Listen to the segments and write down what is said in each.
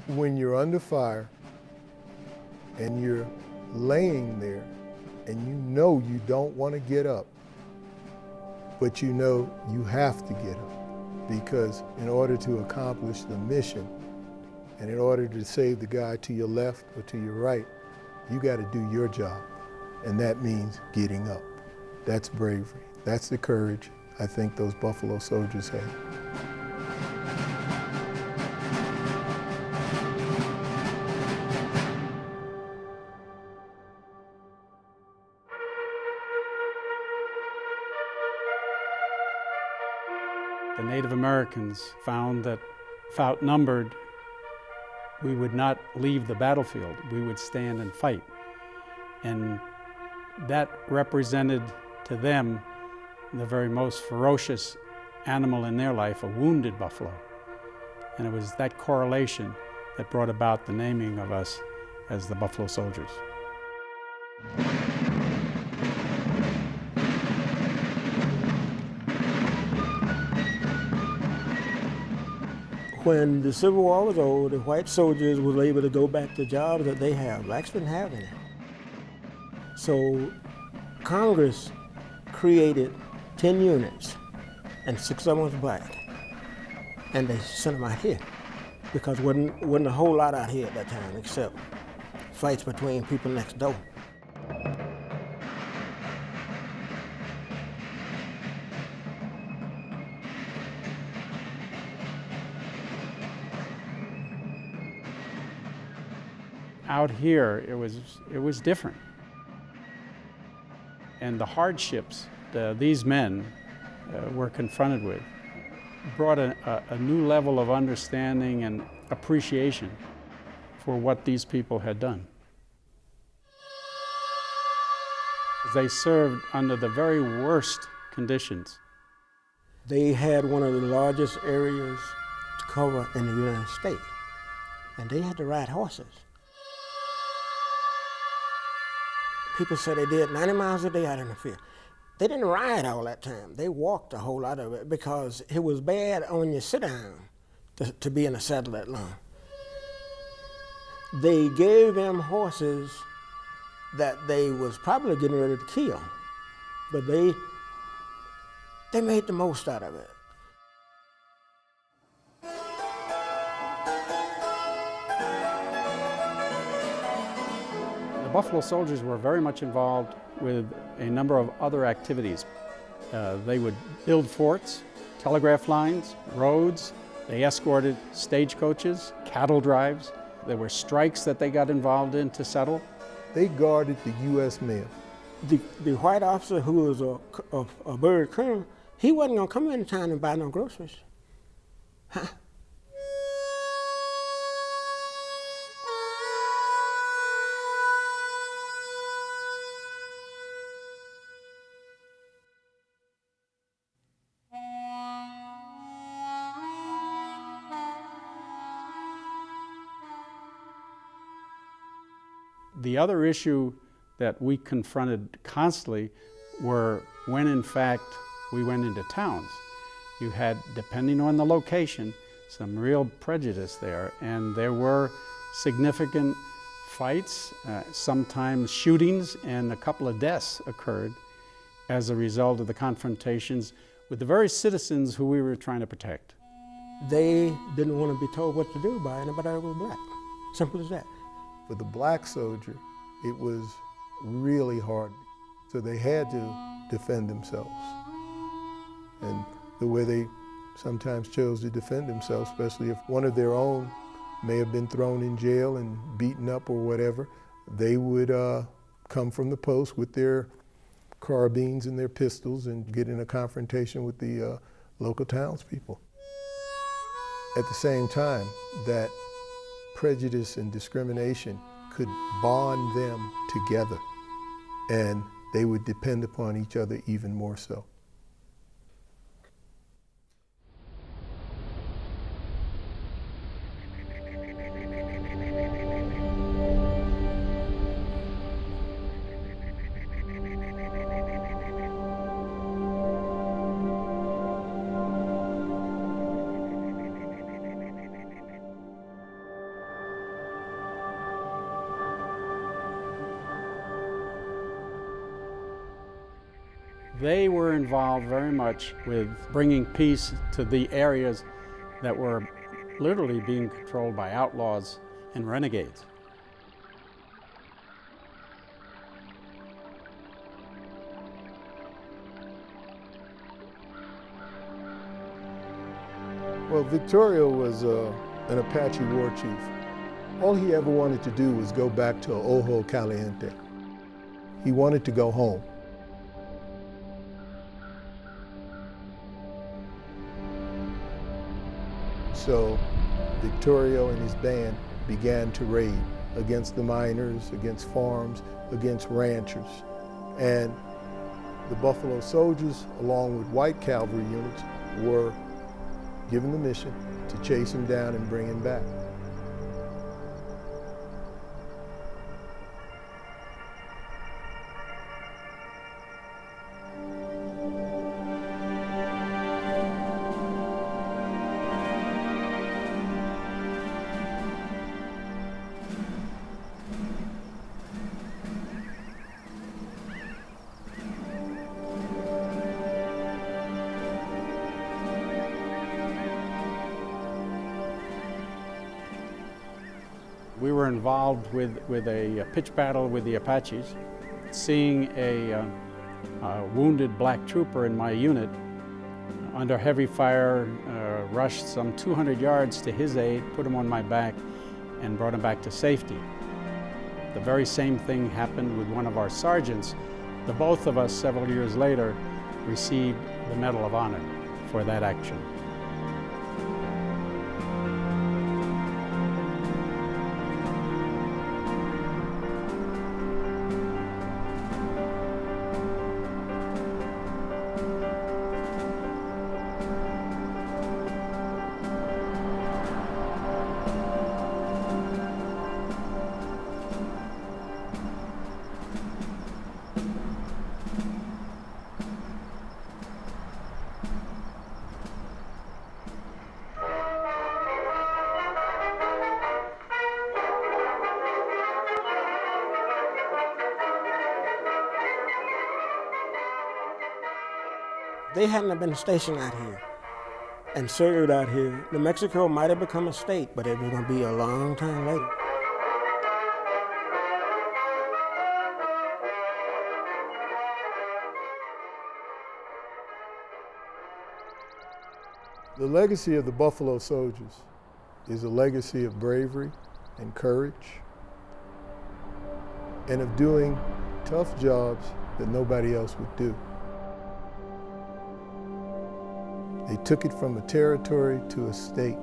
When you're under fire and you're laying there and you know you don't want to get up, but you know you have to get up, because in order to accomplish the mission and in order to save the guy to your left or to your right, you got to do your job, and that means getting up. That's bravery. That's the courage I think those Buffalo Soldiers had. The Native Americans found that if outnumbered, we would not leave the battlefield. We would stand and fight. And that represented to them the very most ferocious animal in their life, a wounded buffalo. And it was that correlation that brought about the naming of us as the Buffalo Soldiers. When the Civil War was over, the white soldiers were able to go back to jobs that they have. Blacks didn't have any. So Congress created 10 units, and 6 of them was black. And they sent them out here, because wasn't a whole lot out here at that time, except fights between people next door. Out here, it was different. And the hardships these men were confronted with brought a new level of understanding and appreciation for what these people had done. They served under the very worst conditions. They had one of the largest areas to cover in the United States, and they had to ride horses. People say they did 90 miles a day out in the field. They didn't ride all that time. They walked a whole lot of it, because it was bad on your sit-down to be in a saddle that long. They gave them horses that they was probably getting ready to kill, but they made the most out of it. The Buffalo Soldiers were very much involved with a number of other activities. They would build forts, telegraph lines, roads. They escorted stagecoaches, cattle drives. There were strikes that they got involved in to settle. They guarded the U.S. mail. The white officer who was a bird colonel, he wasn't gonna come into town and buy no groceries. Huh? The other issue that we confronted constantly were when, in fact, we went into towns. You had, depending on the location, some real prejudice there, and there were significant fights, sometimes shootings, and a couple of deaths occurred as a result of the confrontations with the very citizens who we were trying to protect. They didn't want to be told what to do by anybody that was black. Simple as that. For the black soldier, it was really hard. So they had to defend themselves. And the way they sometimes chose to defend themselves, especially if one of their own may have been thrown in jail and beaten up or whatever, they would come from the post with their carbines and their pistols and get in a confrontation with the local townspeople. At the same time, that prejudice and discrimination could bond them together, and they would depend upon each other even more so. They were involved very much with bringing peace to the areas that were literally being controlled by outlaws and renegades. Well, Victorio was an Apache war chief. All he ever wanted to do was go back to Ojo Caliente. He wanted to go home. So Victorio and his band began to raid against the miners, against farms, against ranchers. And the Buffalo Soldiers, along with white cavalry units, were given the mission to chase him down and bring him back. We were involved with a pitch battle with the Apaches. Seeing a wounded black trooper in my unit under heavy fire, rushed some 200 yards to his aid, put him on my back, and brought him back to safety. The very same thing happened with one of our sergeants. The both of us, several years later, received the Medal of Honor for that action. They hadn't been stationed out here and served out here, New Mexico might have become a state, but it was going to be a long time later. The legacy of the Buffalo Soldiers is a legacy of bravery and courage and of doing tough jobs that nobody else would do. They took it from a territory to a state.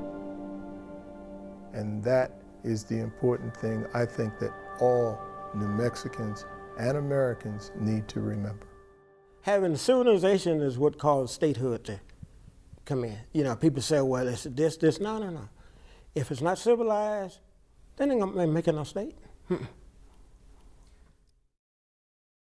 And that is the important thing I think that all New Mexicans and Americans need to remember. Having civilization is what caused statehood to come in. You know, people say, well, it's this. No. If it's not civilized, then they're not making no state.